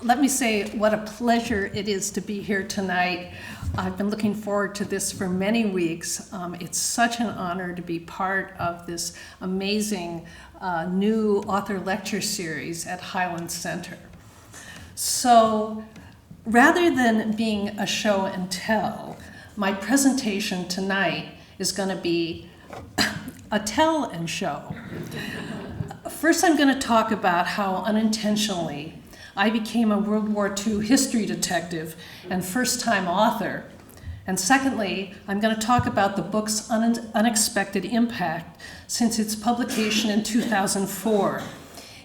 Let me say what a pleasure it is to be here tonight. I've been looking forward to this for many weeks. It's such an honor to be part of this amazing new author lecture series at Highland Center. So rather than being a show and tell, my presentation tonight is going to be a tell and show. First, I'm going to talk about how unintentionally I became a World War II history detective and first-time author. And secondly, I'm going to talk about the book's unexpected impact since its publication in 2004,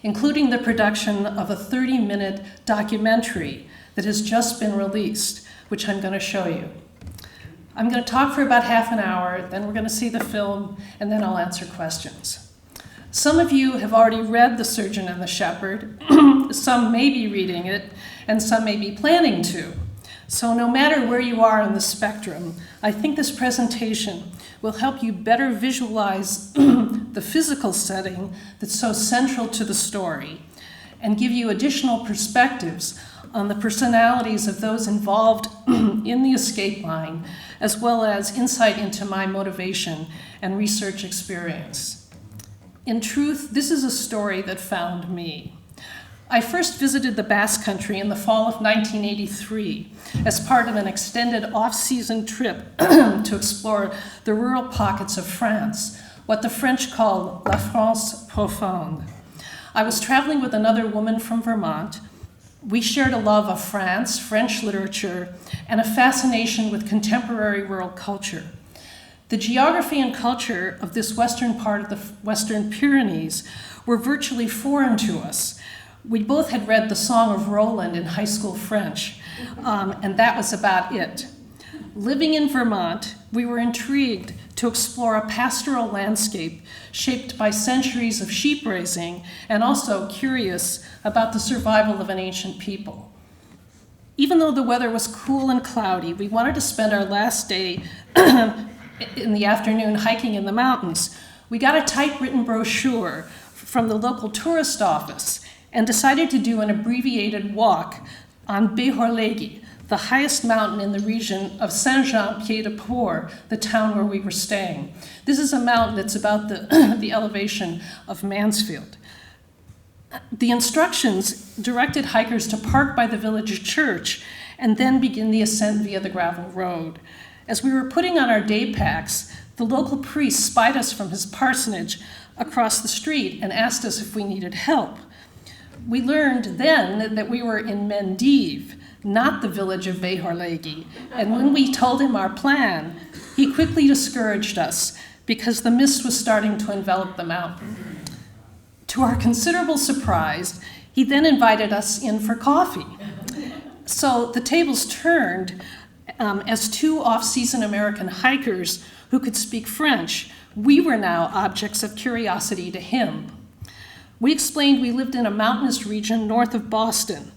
including the production of a 30-minute documentary that has just been released, which I'm going to show you. I'm going to talk for about half an hour, then we're going to see the film, and then I'll answer questions. Some of you have already read The Surgeon and the Shepherd, some may be reading it, and some may be planning to. So no matter where you are on the spectrum, I think this presentation will help you better visualize the physical setting that's so central to the story, and give you additional perspectives on the personalities of those involved in the escape line, as well as insight into my motivation and research experience. In truth, this is a story that found me. I first visited the Basque Country in the fall of 1983 as part of an extended off-season trip to explore the rural pockets of France, what the French call La France profonde. I was traveling with another woman from Vermont. We shared a love of France, French literature, and a fascination with contemporary rural culture. The geography and culture of this western part of the Western Pyrenees were virtually foreign to us. We both had read The Song of Roland in high school French, and that was about it. Living in Vermont, we were intrigued to explore a pastoral landscape shaped by centuries of sheep raising, and also curious about the survival of an ancient people. Even though the weather was cool and cloudy, we wanted to spend our last day in the afternoon hiking in the mountains. We got a typewritten brochure from the local tourist office and decided to do an abbreviated walk on Behorlegi, the highest mountain in the region of Saint-Jean-Pied-de-Port, the town where we were staying. This is a mountain that's about the elevation of Mansfield. The instructions directed hikers to park by the village church and then begin the ascent via the gravel road. As we were putting on our day packs, the local priest spied us from his parsonage across the street and asked us if we needed help. We learned then that we were in Mendive, not the village of Behorlegi, and when we told him our plan, he quickly discouraged us because the mist was starting to envelop the mountain. To our considerable surprise, he then invited us in for coffee. So the tables turned. As two off-season American hikers who could speak French, we were now objects of curiosity to him. We explained we lived in a mountainous region north of Boston.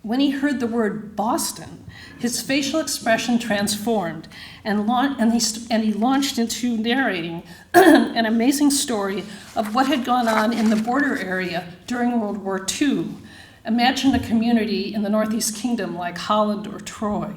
When he heard the word Boston, his facial expression transformed, and he launched into narrating an amazing story of what had gone on in the border area during World War II. Imagine a community in the Northeast Kingdom like Holland or Troy.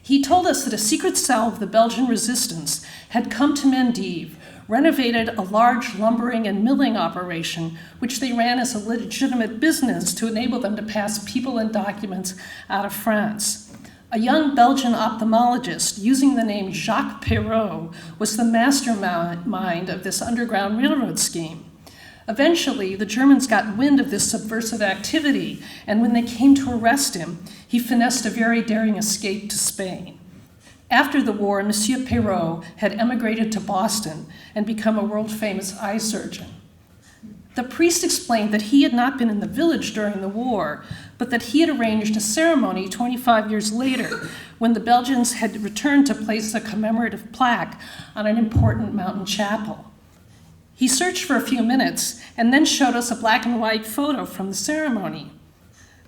He told us that a secret cell of the Belgian resistance had come to Mendive, renovated a large lumbering and milling operation, which they ran as a legitimate business to enable them to pass people and documents out of France. A young Belgian ophthalmologist using the name Jacques Perot was the mastermind of this underground railroad scheme. Eventually, the Germans got wind of this subversive activity, and when they came to arrest him, he finessed a very daring escape to Spain. After the war, Monsieur Perot had emigrated to Boston and become a world-famous eye surgeon. The priest explained that he had not been in the village during the war, but that he had arranged a ceremony 25 years later when the Belgians had returned to place a commemorative plaque on an important mountain chapel. He searched for a few minutes and then showed us a black and white photo from the ceremony.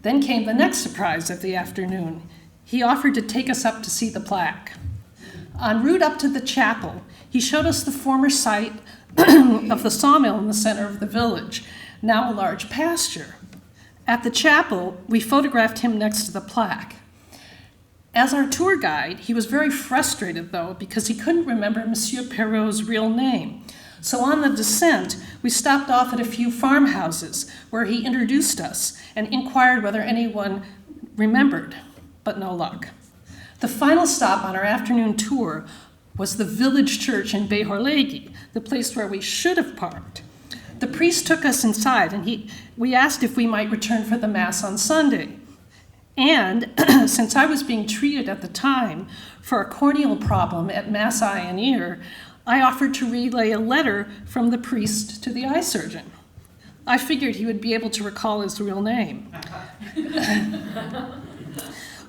Then came the next surprise of the afternoon. He offered to take us up to see the plaque. En route up to the chapel, he showed us the former site of the sawmill in the center of the village, now a large pasture. At the chapel, we photographed him next to the plaque. As our tour guide, he was very frustrated, though, because he couldn't remember Monsieur Perot's real name. So on the descent, we stopped off at a few farmhouses where he introduced us and inquired whether anyone remembered, but no luck. The final stop on our afternoon tour was the village church in Behorlegi, the place where we should have parked. The priest took us inside, and we asked if we might return for the Mass on Sunday. And since I was being treated at the time for a corneal problem at Mass Eye and Ear, I offered to relay a letter from the priest to the eye surgeon. I figured he would be able to recall his real name.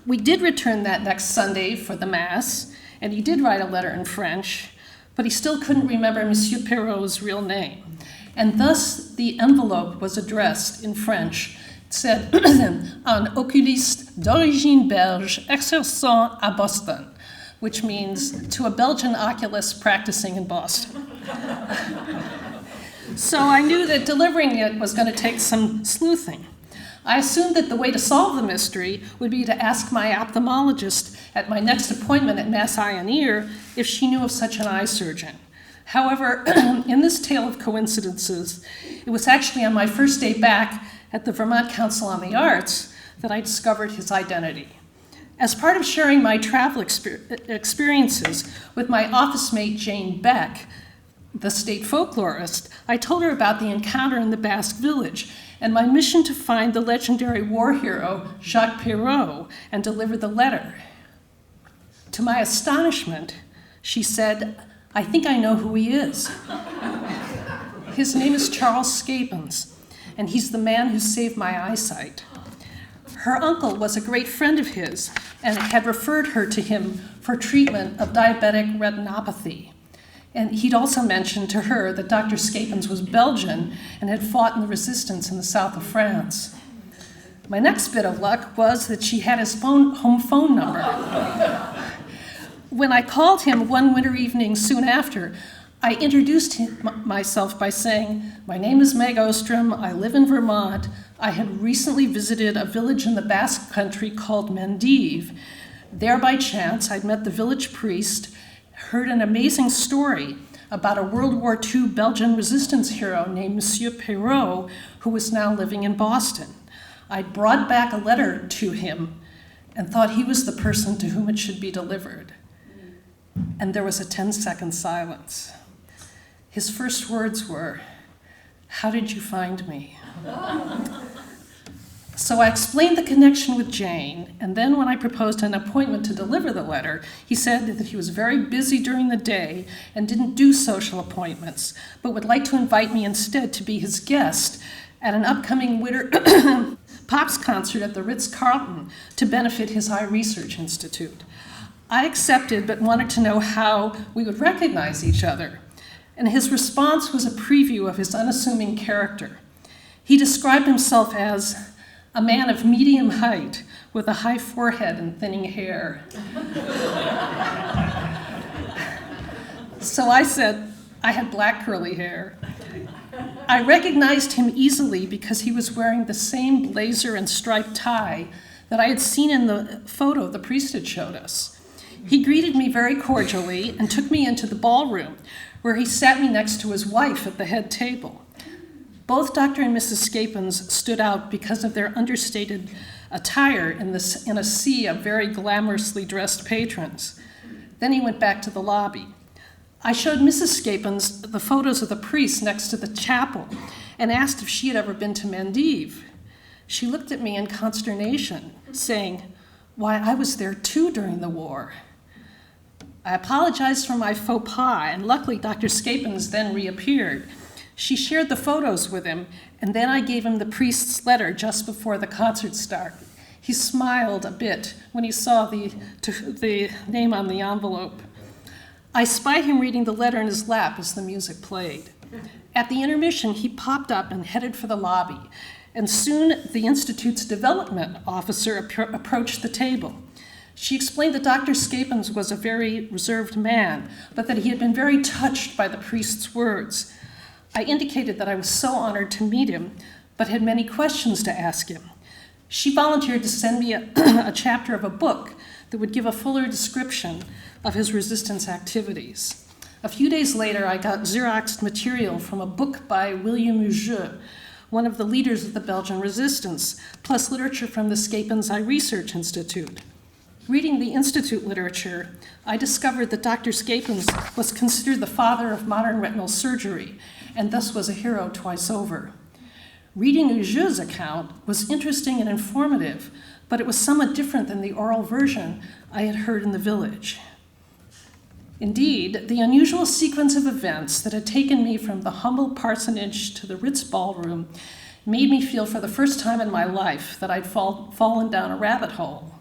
We did return that next Sunday for the Mass, and he did write a letter in French, but he still couldn't remember Monsieur Perot's real name. And thus the envelope was addressed in French. It said, "Un oculiste d'origine belge exerçant à Boston," which means to a Belgian oculist practicing in Boston. So I knew that delivering it was going to take some sleuthing. I assumed that the way to solve the mystery would be to ask my ophthalmologist at my next appointment at Mass Eye and Ear if she knew of such an eye surgeon. However, in this tale of coincidences, it was actually on my first day back at the Vermont Council on the Arts that I discovered his identity. As part of sharing my travel experiences with my office mate Jane Beck, the state folklorist, I told her about the encounter in the Basque village and my mission to find the legendary war hero Jacques Perot and deliver the letter. To my astonishment, she said, "I think I know who he is. His name is Charles Schepens, and he's the man who saved my eyesight." Her uncle was a great friend of his and had referred her to him for treatment of diabetic retinopathy. And he'd also mentioned to her that Dr. Schepens was Belgian and had fought in the resistance in the south of France. My next bit of luck was that she had his home phone number. When I called him one winter evening soon after, I introduced myself by saying, "My name is Meg Ostrum, I live in Vermont. I had recently visited a village in the Basque country called Mendive. There by chance, I'd met the village priest, heard an amazing story about a World War II Belgian resistance hero named Monsieur Perot, who was now living in Boston. I'd brought back a letter to him and thought he was the person to whom it should be delivered." And there was a 10-second silence. His first words were, "How did you find me?" So I explained the connection with Jane, and then when I proposed an appointment to deliver the letter, he said that he was very busy during the day and didn't do social appointments, but would like to invite me instead to be his guest at an upcoming winter Pops concert at the Ritz-Carlton to benefit his Eye Research Institute. I accepted, but wanted to know how we would recognize each other, and his response was a preview of his unassuming character. He described himself as a man of medium height with a high forehead and thinning hair. So I said I had black curly hair. I recognized him easily because he was wearing the same blazer and striped tie that I had seen in the photo the priest had showed us. He greeted me very cordially and took me into the ballroom, where he sat me next to his wife at the head table. Both Dr. and Mrs. Schepens stood out because of their understated attire in a sea of very glamorously dressed patrons. Then he went back to the lobby. I showed Mrs. Schepens the photos of the priest next to the chapel and asked if she had ever been to Mendive. She looked at me in consternation, saying, "Why, I was there too during the war." I apologized for my faux pas, and luckily Dr. Schepens then reappeared. She shared the photos with him, and then I gave him the priest's letter just before the concert started. He smiled a bit when he saw the name on the envelope. I spied him reading the letter in his lap as the music played. At the intermission, he popped up and headed for the lobby, and soon the Institute's development officer approached the table. She explained that Dr. Schepens was a very reserved man, but that he had been very touched by the priest's words. I indicated that I was so honored to meet him, but had many questions to ask him. She volunteered to send me a chapter of a book that would give a fuller description of his resistance activities. A few days later, I got Xeroxed material from a book by William Huguet, one of the leaders of the Belgian resistance, plus literature from the Schepens Research Institute. Reading the Institute literature, I discovered that Dr. Schepens was considered the father of modern retinal surgery, and thus was a hero twice over. Reading Huguet's account was interesting and informative, but it was somewhat different than the oral version I had heard in the village. Indeed, the unusual sequence of events that had taken me from the humble parsonage to the Ritz ballroom made me feel for the first time in my life that I'd fallen down a rabbit hole.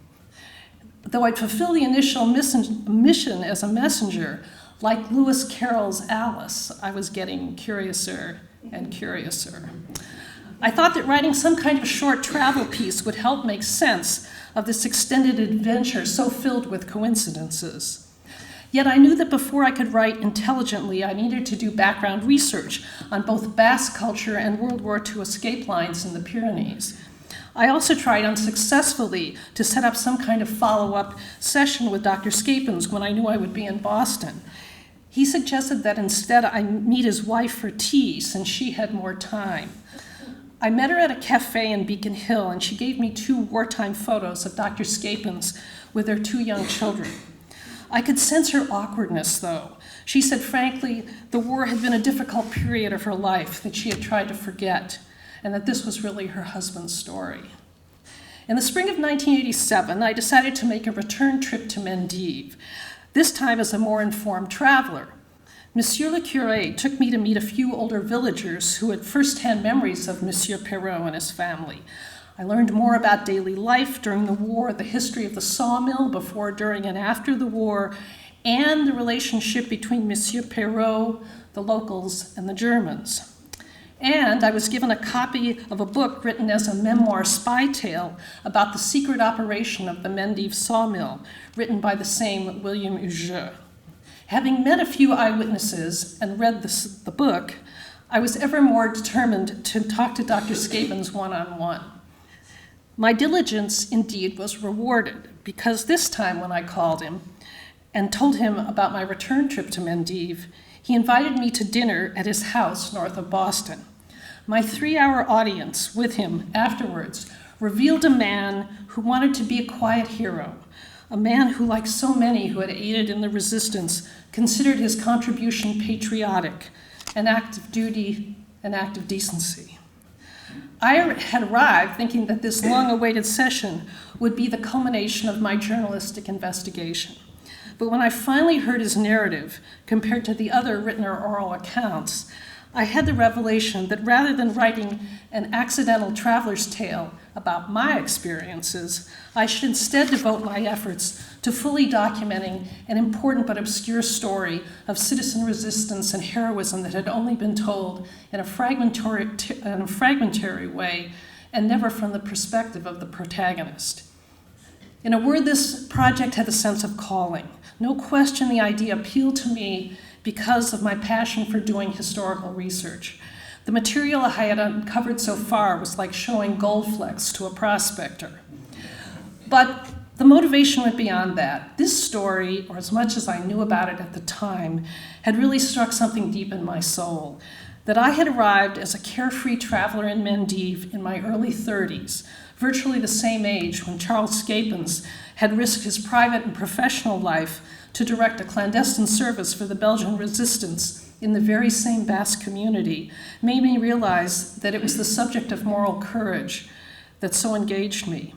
Though I'd fulfill the initial mission as a messenger, like Lewis Carroll's Alice, I was getting curiouser and curiouser. I thought that writing some kind of short travel piece would help make sense of this extended adventure so filled with coincidences. Yet I knew that before I could write intelligently, I needed to do background research on both Basque culture and World War II escape lines in the Pyrenees. I also tried unsuccessfully to set up some kind of follow-up session with Dr. Schepens when I knew I would be in Boston. He suggested that instead I meet his wife for tea, since she had more time. I met her at a cafe in Beacon Hill, and she gave me 2 wartime photos of Dr. Schepens with their 2 young children. I could sense her awkwardness, though. She said, frankly, the war had been a difficult period of her life that she had tried to forget, and that this was really her husband's story. In the spring of 1987, I decided to make a return trip to Mendive, this time as a more informed traveler. Monsieur le Curé took me to meet a few older villagers who had first-hand memories of Monsieur Perot and his family. I learned more about daily life during the war, the history of the sawmill before, during, and after the war, and the relationship between Monsieur Perot, the locals, and the Germans. And I was given a copy of a book written as a memoir spy tale about the secret operation of the Mendive sawmill, written by the same William Huguet. Having met a few eyewitnesses and read the book, I was ever more determined to talk to Dr. Schepens one-on-one. My diligence, indeed, was rewarded, because this time when I called him and told him about my return trip to Mendive, he invited me to dinner at his house north of Boston. My 3-hour audience with him afterwards revealed a man who wanted to be a quiet hero, a man who, like so many who had aided in the resistance, considered his contribution patriotic, an act of duty, an act of decency. I had arrived thinking that this long-awaited session would be the culmination of my journalistic investigation. But when I finally heard his narrative, compared to the other written or oral accounts, I had the revelation that rather than writing an accidental traveler's tale about my experiences, I should instead devote my efforts to fully documenting an important but obscure story of citizen resistance and heroism that had only been told in a fragmentary way and never from the perspective of the protagonist. In a word, this project had a sense of calling. No question the idea appealed to me because of my passion for doing historical research. The material I had uncovered so far was like showing gold flecks to a prospector. But the motivation went beyond that. This story, or as much as I knew about it at the time, had really struck something deep in my soul. That I had arrived as a carefree traveler in Mendive in my early 30s, virtually the same age when Charles Schepens had risked his private and professional life to direct a clandestine service for the Belgian resistance in the very same Basque community, made me realize that it was the subject of moral courage that so engaged me.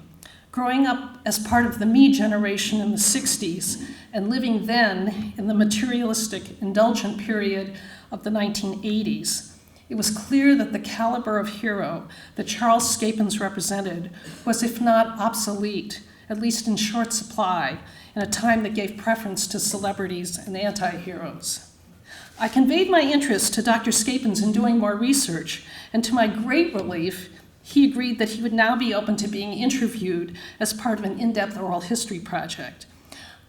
Growing up as part of the me generation in the 60s and living then in the materialistic, indulgent period of the 1980s, it was clear that the caliber of hero that Charles Schepens represented was, if not obsolete, at least in short supply, in a time that gave preference to celebrities and anti-heroes. I conveyed my interest to Dr. Schepens in doing more research, and to my great relief, he agreed that he would now be open to being interviewed as part of an in-depth oral history project.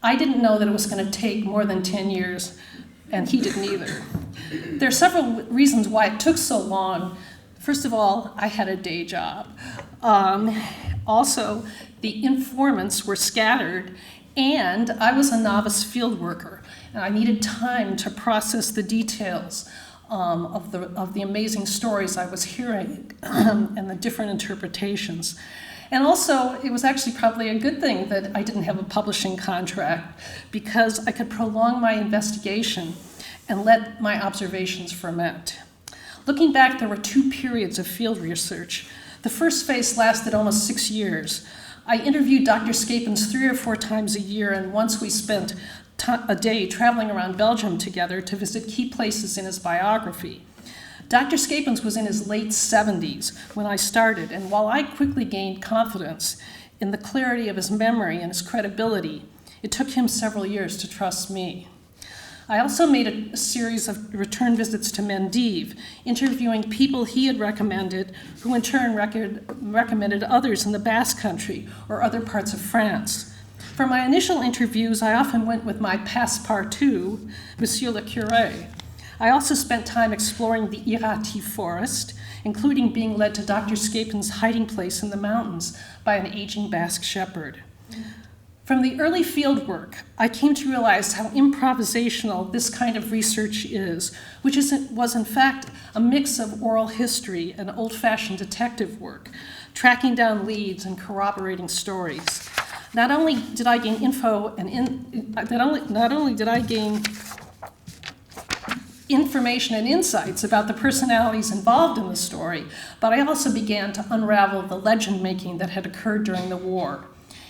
I didn't know that it was going to take more than 10 years, and he didn't either. There are several reasons why it took so long First of all, I had a day job. Also, the informants were scattered, and I was a novice field worker, and I needed time to process the details of the amazing stories I was hearing and the different interpretations. And also, it was actually probably a good thing that I didn't have a publishing contract, because I could prolong my investigation and let my observations ferment. Looking back, there were two periods of field research. The first phase lasted almost 6 years. I interviewed Dr. Schepens 3 or 4 times a year, and once we spent a day traveling around Belgium together to visit key places in his biography. Dr. Schepens was in his late 70s when I started, and while I quickly gained confidence in the clarity of his memory and his credibility, it took him several years to trust me. I also made a series of return visits to Mendive, interviewing people he had recommended, who in turn recommended others in the Basque Country or other parts of France. For my initial interviews, I often went with my passe-partout, Monsieur le Curé. I also spent time exploring the Irati forest, including being led to Dr. Schepens' hiding place in the mountains by an aging Basque shepherd. From the early field work, I came to realize how improvisational this kind of research is, which was in fact a mix of oral history and old-fashioned detective work, tracking down leads and corroborating stories. Not only did I gain information and insights about the personalities involved in the story, but I also began to unravel the legend making that had occurred during the war.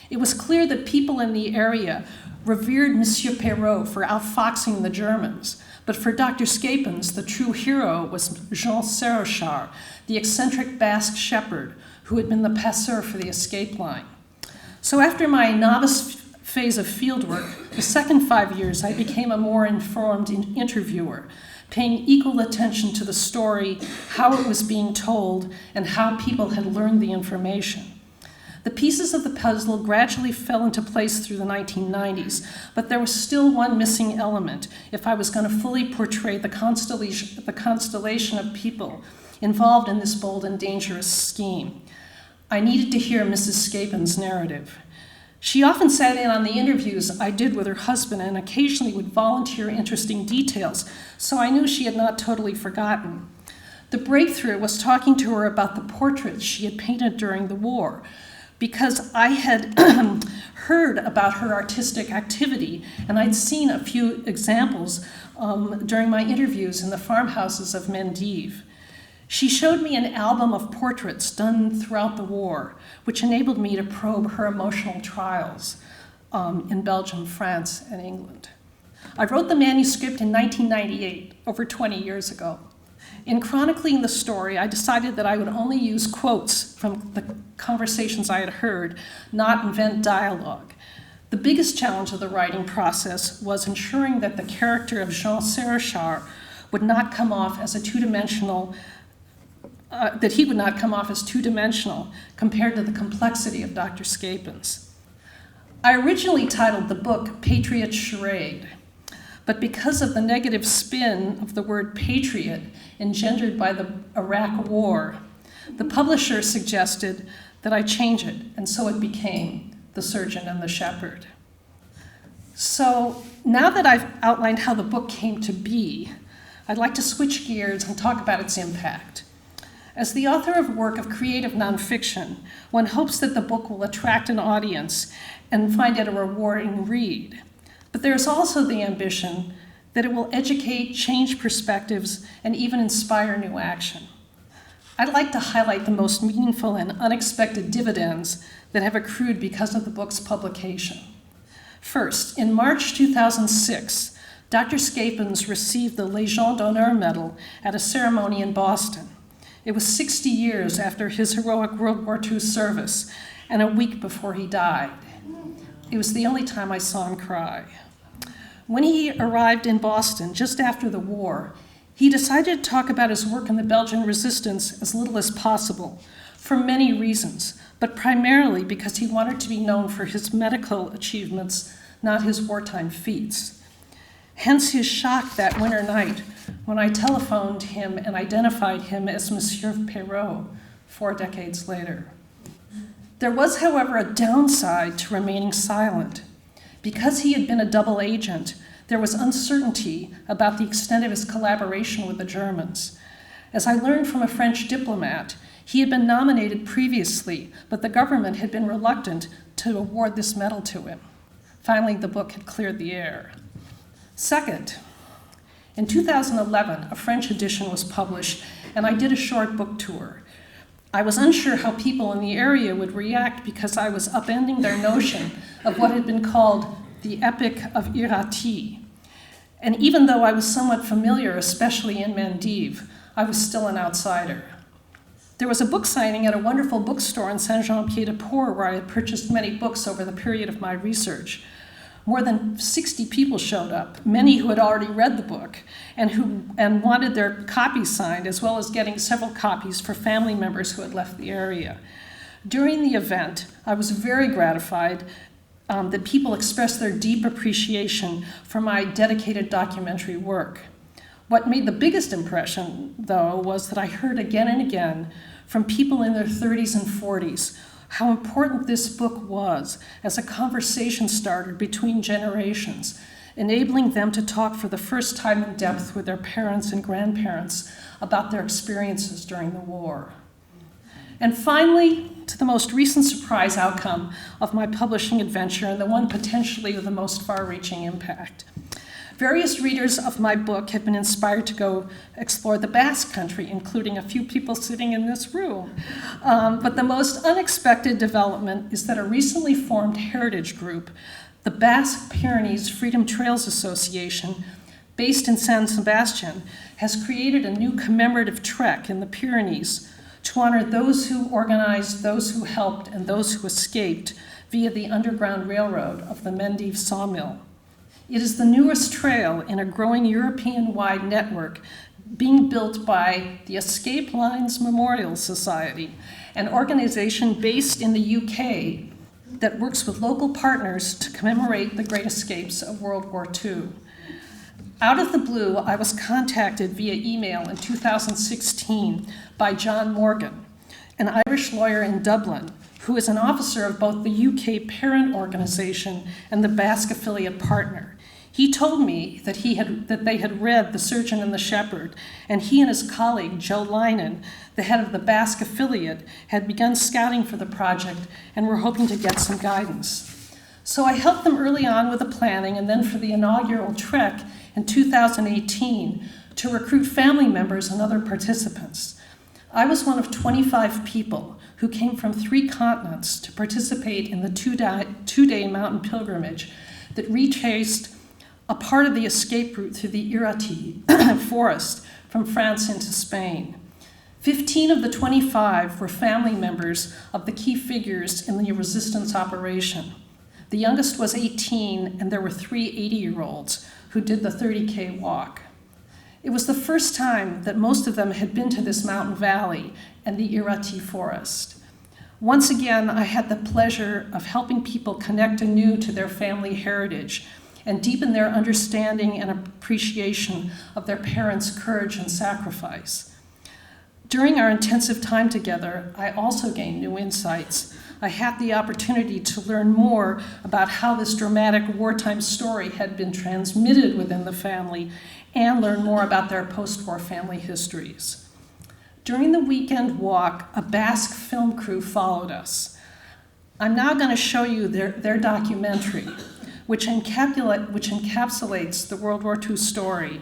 It was clear that people in the area revered Monsieur Perot for outfoxing the Germans, but for Dr. Schepens, the true hero was Jean Sérochard, the eccentric Basque shepherd who had been the passeur for the escape line. So after my novice phase of fieldwork, the second 5 years I became a more informed interviewer, paying equal attention to the story, how it was being told, and how people had learned the information. The pieces of the puzzle gradually fell into place through the 1990s, but there was still one missing element if I was going to fully portray the constellation of people involved in this bold and dangerous scheme. I needed to hear Mrs. Schepens' narrative. She often sat in on the interviews I did with her husband and occasionally would volunteer interesting details, so I knew she had not totally forgotten. The breakthrough was talking to her about the portraits she had painted during the war, because I had heard about her artistic activity, and I'd seen a few examples during my interviews in the farmhouses of Mendive. She showed me an album of portraits done throughout the war, which enabled me to probe her emotional trials in Belgium, France, and England. I wrote the manuscript in 1998, over 20 years ago. In chronicling the story, I decided that I would only use quotes from the conversations I had heard, not invent dialogue. The biggest challenge of the writing process was ensuring that the character of Jean Sérochard would not come off as two-dimensional compared to the complexity of Dr. Schepens. I originally titled the book Patriot Charade, but because of the negative spin of the word patriot engendered by the Iraq War, the publisher suggested that I change it, and so it became The Surgeon and the Shepherd. So now that I've outlined how the book came to be, I'd like to switch gears and talk about its impact. As the author of work of creative nonfiction, one hopes that the book will attract an audience and find it a rewarding read. But there's also the ambition that it will educate, change perspectives, and even inspire new action. I'd like to highlight the most meaningful and unexpected dividends that have accrued because of the book's publication. First, in March 2006, Dr. Schepens received the Légion d'honneur medal at a ceremony in Boston. It was 60 years after his heroic World War II service and a week before he died. It was the only time I saw him cry. When he arrived in Boston just after the war, he decided to talk about his work in the Belgian resistance as little as possible, for many reasons, but primarily because he wanted to be known for his medical achievements, not his wartime feats. Hence his shock that winter night when I telephoned him and identified him as Monsieur Perot 4 decades later. There was, however, a downside to remaining silent. Because he had been a double agent, there was uncertainty about the extent of his collaboration with the Germans. As I learned from a French diplomat, he had been nominated previously, but the government had been reluctant to award this medal to him. Finally, the book had cleared the air. Second, in 2011, a French edition was published, and I did a short book tour. I was unsure how people in the area would react because I was upending their notion of what had been called the Epic of Irati. And even though I was somewhat familiar, especially in Mendive, I was still an outsider. There was a book signing at a wonderful bookstore in Saint-Jean-Pied-de-Port where I had purchased many books over the period of my research. More than 60 people showed up, many who had already read the book and wanted their copies signed, as well as getting several copies for family members who had left the area. During the event, I was very gratified that people expressed their deep appreciation for my dedicated documentary work. What made the biggest impression, though, was that I heard again and again from people in their 30s and 40s how important this book was as a conversation starter between generations, enabling them to talk for the first time in depth with their parents and grandparents about their experiences during the war. And finally, to the most recent surprise outcome of my publishing adventure, and the one potentially with the most far-reaching impact. Various readers of my book have been inspired to go explore the Basque Country, including a few people sitting in this room. But the most unexpected development is that a recently formed heritage group, the Basque Pyrenees Freedom Trails Association, based in San Sebastian, has created a new commemorative trek in the Pyrenees to honor those who organized, those who helped, and those who escaped via the Underground Railroad of the Mendive sawmill. It is the newest trail in a growing European-wide network being built by the Escape Lines Memorial Society, an organization based in the UK that works with local partners to commemorate the great escapes of World War II. Out of the blue, I was contacted via email in 2016 by John Morgan, an Irish lawyer in Dublin, who is an officer of both the UK parent organization and the Basque affiliate partner. He told me that they had read The Surgeon and the Shepherd, and he and his colleague, Joe Linen, the head of the Basque affiliate, had begun scouting for the project and were hoping to get some guidance. So I helped them early on with the planning, and then for the inaugural trek in 2018 to recruit family members and other participants. I was one of 25 people who came from 3 continents to participate in the two-day mountain pilgrimage that retraced a part of the escape route through the Irati forest from France into Spain. 15 of the 25 were family members of the key figures in the resistance operation. The youngest was 18, and there were 3 80-year-olds who did the 30K walk. It was the first time that most of them had been to this mountain valley and the Irati forest. Once again, I had the pleasure of helping people connect anew to their family heritage and deepen their understanding and appreciation of their parents' courage and sacrifice. During our intensive time together, I also gained new insights. I had the opportunity to learn more about how this dramatic wartime story had been transmitted within the family and learn more about their post-war family histories. During the weekend walk, a Basque film crew followed us. I'm now going to show you their documentary, which encapsulates the World War II story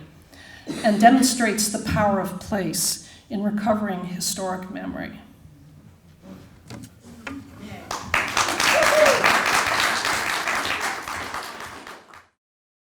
and demonstrates the power of place in recovering historic memory.